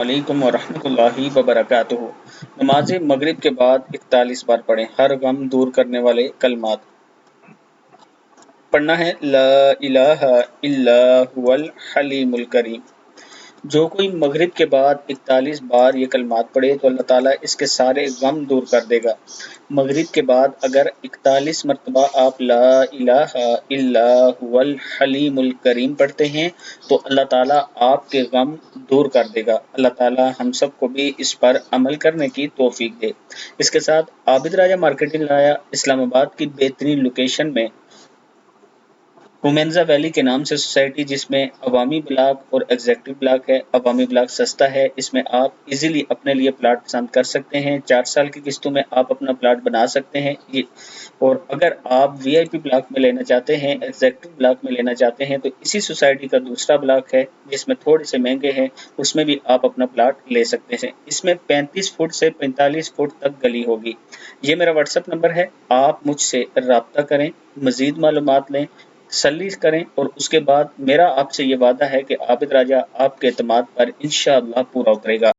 علیکم ورحمۃ اللہ وبرکاتہ۔ نماز مغرب کے بعد 41 بار پڑھیں، ہر غم دور کرنے والے کلمات پڑھنا ہے۔ لا الہ الا هو الحلیم الکریم۔ جو کوئی مغرب کے بعد 41 بار یہ کلمات پڑھے تو اللہ تعالیٰ اس کے سارے غم دور کر دے گا۔ مغرب کے بعد اگر 41 مرتبہ آپ لا الہ الا هو الحلیم الکریم پڑھتے ہیں تو اللہ تعالیٰ آپ کے غم دور کر دے گا۔ اللہ تعالیٰ ہم سب کو بھی اس پر عمل کرنے کی توفیق دے۔ اس کے ساتھ عابد راجہ مارکیٹنگ لایا اسلام آباد کی بہترین لوکیشن میں رومینزا ویلی کے نام سے سوسائٹی، جس میں عوامی بلاک اور ایگزیکٹو بلاک ہے۔ عوامی بلاک سستا ہے، اس میں آپ ایزیلی اپنے لیے پلاٹ پسند کر سکتے ہیں۔ 4 سال کی قسطوں میں آپ اپنا پلاٹ بنا سکتے ہیں۔ اور اگر آپ وی آئی پی بلاک میں لینا چاہتے ہیں، ایگزیکٹو بلاک میں لینا چاہتے ہیں، تو اسی سوسائٹی کا دوسرا بلاک ہے جس میں تھوڑے سے مہنگے ہیں، اس میں بھی آپ اپنا پلاٹ لے سکتے ہیں۔ اس میں 35 فٹ سے 45 فٹ تک گلی ہوگی۔ یہ میرا واٹس ایپ نمبر ہے، آپ مجھ سے رابطہ کریں، مزید معلومات لیں، تسلی کریں، اور اس کے بعد میرا آپ سے یہ وعدہ ہے کہ عابد راجہ آپ کے اعتماد پر انشاءاللہ پورا اترے گا۔